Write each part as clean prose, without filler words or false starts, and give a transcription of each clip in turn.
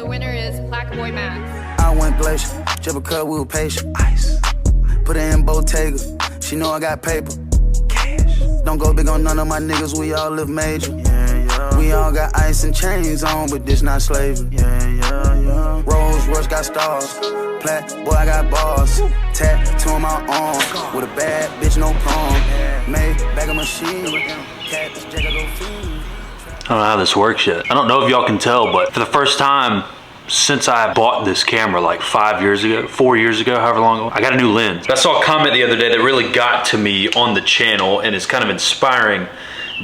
the winner is Black Boy Max. I went glacier, just because we were patient. Ice. Put it in Bottega, she know I got paper. Cash. Don't go big on none of my niggas, we all live major. We all got ice and chains on, but this not slavery. Rolls Royce got stars, plat, boy I got bars. Tattoo on my arm, with a bad bitch, no palm. Made bag of machine, cat this jacket go feed. I don't know how this works yet. I don't know if y'all can tell, but for the first time since I bought this camera like 5 years ago, 4 years ago, however long ago, I got a new lens. I saw a comment the other day that really got to me on the channel and is kind of inspiring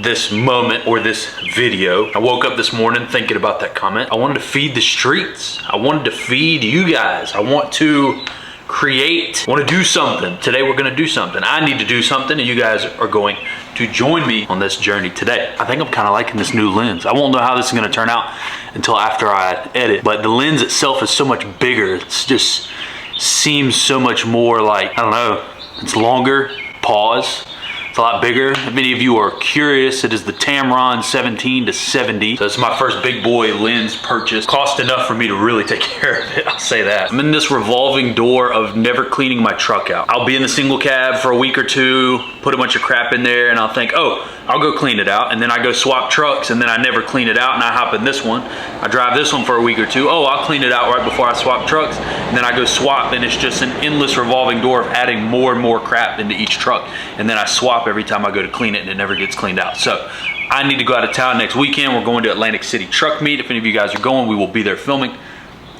this moment or this video. I woke up this morning thinking about that comment. I wanted to feed the streets. I wanted to feed you guys. I want to create, I want to do something. Today we're gonna do something. I need to do something and you guys are going to join me on this journey today. I think I'm kind of liking this new lens. I won't know how this is gonna turn out until after I edit, but the lens itself is so much bigger. It's just seems so much more like, I don't know, it's longer, pause. It's a lot bigger. If any of you are curious, it is the Tamron 17 to 70. So it's my first big boy lens purchase. Cost enough for me to really take care of it, I'll say that. I'm in this revolving door of never cleaning my truck out. I'll be in the single cab for a week or two, put a bunch of crap in there, and I'll think, oh, I'll go clean it out. And then I go swap trucks, and then I never clean it out, and I hop in this one. I drive this one for a week or two. Oh, I'll clean it out right before I swap trucks. And then I go swap, and it's just an endless revolving door of adding more and more crap into each truck. And then I swap every time I go to clean it and it never gets cleaned out. So I need to go out of town next weekend. We're going to Atlantic City Truck Meet. If any of you guys are going, we will be there filming.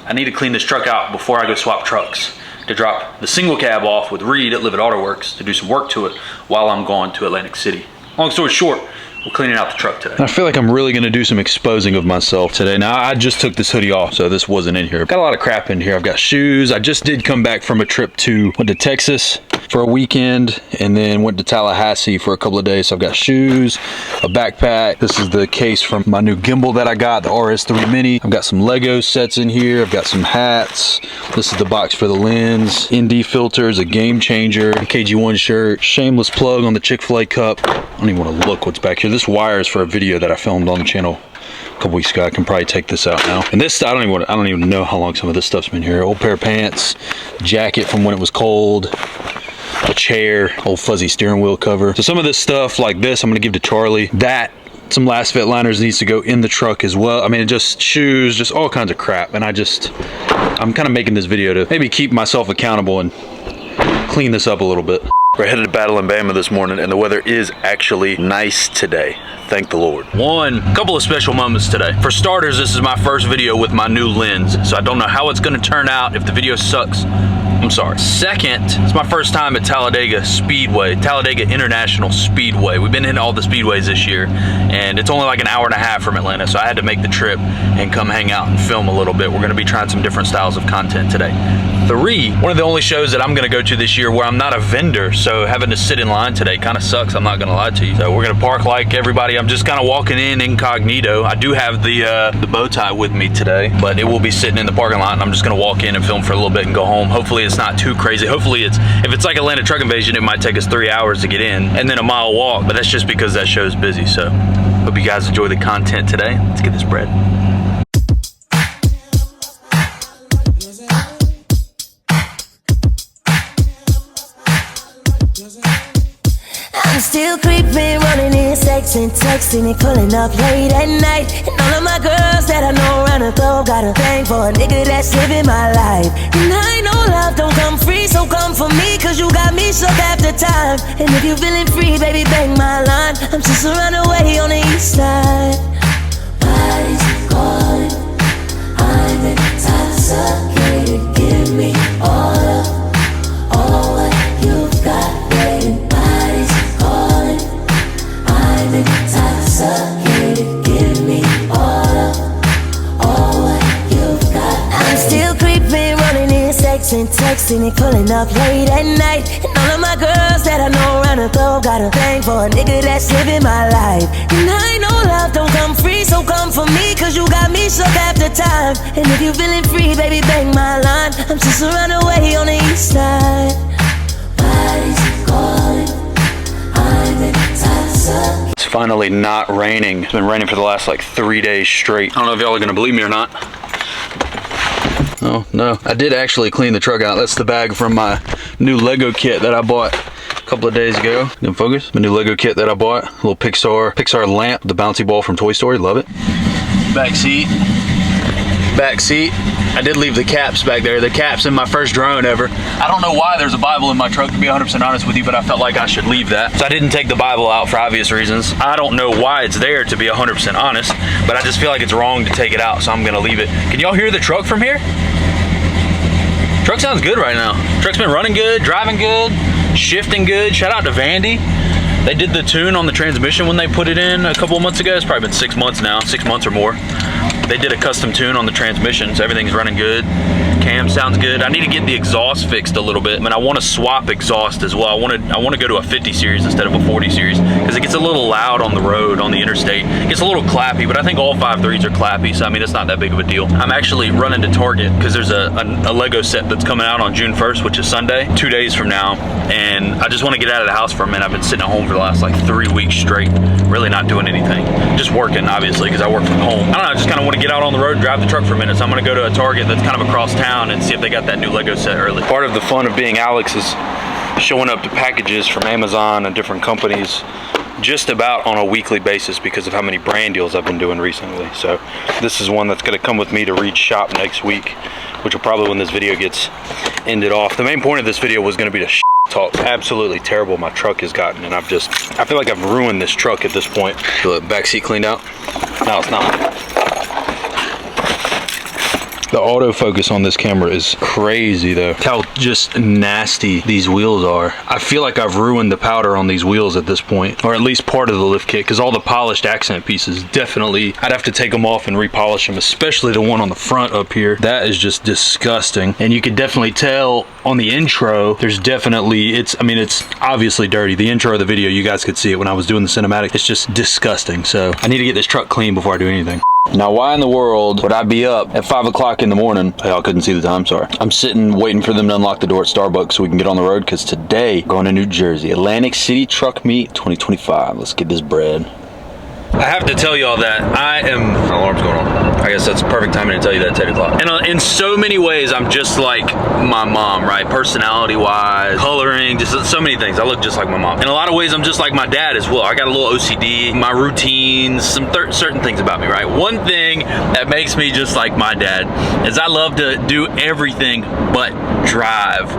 I need to clean this truck out before I go swap trucks to drop the single cab off with Reed at Blvd Auto Works to do some work to it while I'm going to Atlantic City. Long story short, we're cleaning out the truck today. I feel like I'm really gonna do some exposing of myself today. Now, I just took this hoodie off, so this wasn't in here. Got a lot of crap in here. I've got shoes. I just did come back from a trip went to Texas for a weekend, and then went to Tallahassee for a couple of days. So I've got shoes, a backpack. This is the case from my new gimbal that I got, the RS3 Mini. I've got some Lego sets in here. I've got some hats. This is the box for the lens. ND filters, a Game Changer, KG1 shirt, shameless plug on the Chick-fil-A cup. I don't even want to look what's back here. This wire is for a video that I filmed on the channel a couple weeks ago. I can probably take this out now. And this, I don't even know how long some of this stuff's been here. Old pair of pants, jacket from when it was cold, a chair, old fuzzy steering wheel cover. So some of this stuff like this, I'm gonna give to Charlie. Some last fit liners needs to go in the truck as well. I mean, just shoes, just all kinds of crap. And I'm kind of making this video to maybe keep myself accountable and clean this up a little bit. We're headed to Battle in Bama this morning, and the weather is actually nice today. Thank the Lord. Couple of special moments today. For starters, this is my first video with my new lens, so I don't know how it's gonna turn out. If the video sucks, I'm sorry. Second, it's my first time at Talladega Speedway, Talladega International Speedway. We've been hitting all the speedways this year, and it's only like an hour and a half from Atlanta, so I had to make the trip and come hang out and film a little bit. We're gonna be trying some different styles of content today. 3, one of the only shows that I'm gonna go to this year where I'm not a vendor, so having to sit in line today kind of sucks, I'm not gonna lie to you. So we're gonna park like everybody. I'm just kind of walking in incognito. I do have the bow tie with me today, but it will be sitting in the parking lot, and I'm just gonna walk in and film for a little bit and go home. Hopefully it's not too crazy. Hopefully if it's like Atlanta Truck Invasion, it might take us 3 hours to get in and then a mile walk, but that's just because that show's busy. So hope you guys enjoy the content today. Let's get this bread. I'm still creeping, running in, sexing, texting, and pulling up late at night. And all of my girls that I know around the globe got a thing for a nigga that's living my life. And I know love don't come free, so come for me, cause you got me shook half the time. And if you feeling free, baby, bang my line. I'm just around the way on the east side. Body's calling, I'm intoxicated. Give me all what you've got, baby. Intoxicated, give me all what you've got. I'm still creeping, running in, sexing, texting, and pulling up late at night. And all of my girls that I know around the globe got a thing for a nigga that's living my life. And I know love don't come free, so come for me, cause you got me shook half the time. And if you feeling free, baby, bang my line. I'm just around the way on the east side. Body's calling, I'm intoxicated. It's finally not raining. It's been raining for the last like 3 days straight. I don't know if y'all are gonna believe me or not. Oh, no. I did actually clean the truck out. That's the bag from my new Lego kit that I bought a couple of days ago. Didn't focus? My new Lego kit that I bought. A little Pixar lamp, the bouncy ball from Toy Story. Love it. Back seat. Back seat. I did leave the caps back there. The caps in my first drone ever. I don't know why there's a Bible in my truck, to be 100% honest with you, but I felt like I should leave that. So I didn't take the Bible out for obvious reasons. I don't know why it's there, to be 100% honest, but I just feel like it's wrong to take it out, so I'm gonna leave it. Can y'all hear the truck from here? Truck sounds good right now. Truck's been running good, driving good, shifting good. Shout out to Vandy. They did the tune on the transmission when they put it in a couple of months ago. It's probably been 6 months now, 6 months or more. They did a custom tune on the transmission, so everything's running good. Cam sounds good. I need to get the exhaust fixed a little bit. I mean, I want to swap exhaust as well. I want to go to a 50 series instead of a 40 series because it gets a little loud on the road, on the interstate. It gets a little clappy, but I think all 5.3s are clappy, so I mean, it's not that big of a deal. I'm actually running to Target because there's a Lego set that's coming out on June 1st, which is Sunday, 2 days from now, and I just want to get out of the house for a minute. I've been sitting at home for the last like 3 weeks straight, really not doing anything. Just working, obviously, because I work from home. I don't know, I just kind of want to get out on the road and drive the truck for a minute, so I'm going to go to a Target that's kind of across town and see if they got that new Lego set early. Part of the fun of being Alex is showing up to packages from Amazon and different companies just about on a weekly basis because of how many brand deals I've been doing recently. So this is one that's going to come with me to Reed shop next week, which will probably when this video gets ended off. The main point of this video was going to be to talk absolutely terrible my truck has gotten, and I feel like I've ruined this truck at this point. The back seat cleaned out? No, it's not. The autofocus on this camera is crazy though. How just nasty these wheels are. I feel like I've ruined the powder on these wheels at this point, or at least part of the lift kit, because all the polished accent pieces, definitely, I'd have to take them off and repolish them, especially the one on the front up here. That is just disgusting. And you could definitely tell on the intro, there's definitely, it's obviously dirty. The intro of the video, you guys could see it when I was doing the cinematic. It's just disgusting. So I need to get this truck clean before I do anything. Now, why in the world would I be up at 5 o'clock in the morning? Hey, I couldn't see the time, sorry. I'm sitting waiting for them to unlock the door at Starbucks so we can get on the road, because today, going to New Jersey, Atlantic City Truck Meet 2025. Let's get this bread. I have to tell y'all that my alarm's going on. I guess that's perfect timing to tell you that at 10 o'clock. And in so many ways, I'm just like my mom, right? Personality-wise, coloring, just so many things. I look just like my mom. In a lot of ways, I'm just like my dad as well. I got a little OCD, my routines, some certain things about me, right? One thing that makes me just like my dad is I love to do everything but drive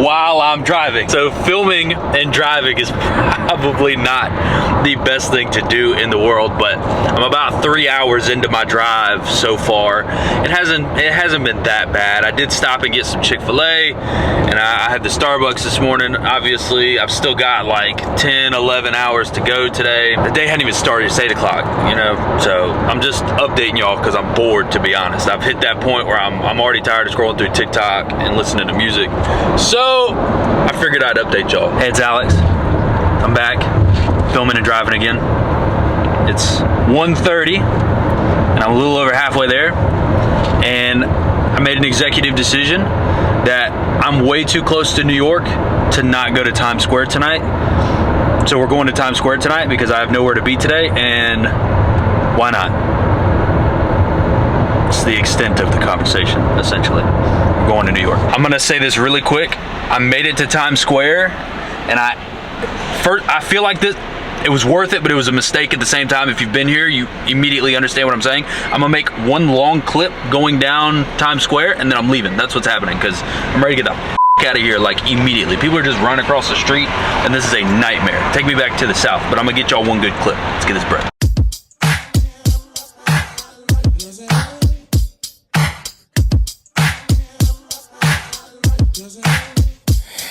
while I'm driving. So filming and driving is probably not the best thing to do in the world, but I'm about 3 hours into my drive so far. It hasn't been that bad. I did stop and get some Chick-fil-A, and I had the Starbucks this morning. Obviously, I've still got like 10, 11 hours to go today. The day hadn't even started. It's 8 o'clock, you know? So I'm just updating y'all because I'm bored, to be honest. I've hit that point where I'm already tired of scrolling through TikTok and listening to music. So I figured I'd update y'all. Hey, it's Alex. I'm back, filming and driving again. It's 1:30, and I'm a little over halfway there, and I made an executive decision that I'm way too close to New York to not go to Times Square tonight. So we're going to Times Square tonight because I have nowhere to be today, and why not? It's the extent of the conversation, essentially. We're going to New York. I'm gonna say this really quick. I made it to Times Square, and I feel like it was worth it, but it was a mistake at the same time. If you've been here, you immediately understand what I'm saying. I'm gonna make one long clip going down Times Square, and then I'm leaving. That's what's happening, because I'm ready to get the out of here like immediately. People are just running across the street, and this is a nightmare. Take me back to the south, but I'm gonna get y'all one good clip. Let's get this bread.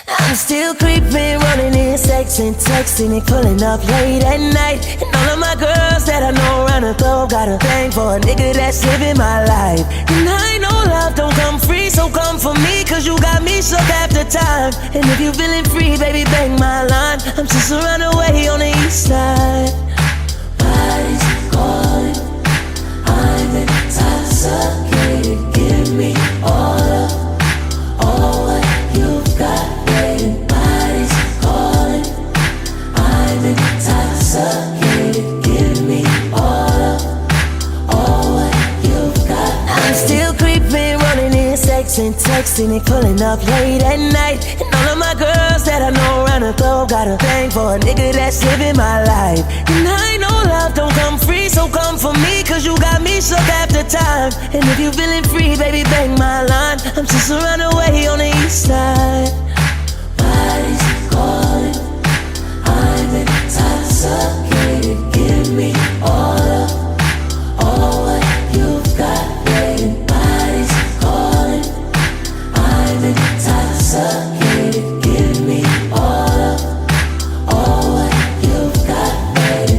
I'm still creeping, running in, sexing, texting, and pulling up late at night. And all of my girls that I know around the globe got a thing for a nigga that's living my life. And I know love don't come free, so come for me, cause you got me shook after time. And if you feeling free, baby, bang my line. I'm just around the way on the east side. Body's calling, I'm intoxicated. Give me all what you've got. Intoxicated, give me all what you've got. I'm still creeping, running in, texting and pulling up late at night. And all of my girls that I know around the globe got a thing for a nigga that's living my life. And I know love don't come free, so come for me, cause you got me shook half the time. And if you feeling free, baby, bang my line. I'm just around the way on the east side. Body's calling, I'm intoxicated. Give me all what you've got, baby. Body's calling, I'm intoxicated. Give me all what you've got, baby.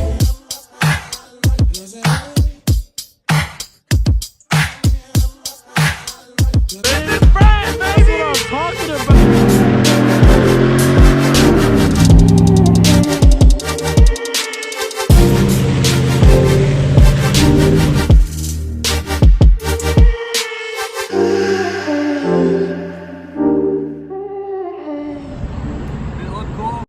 This is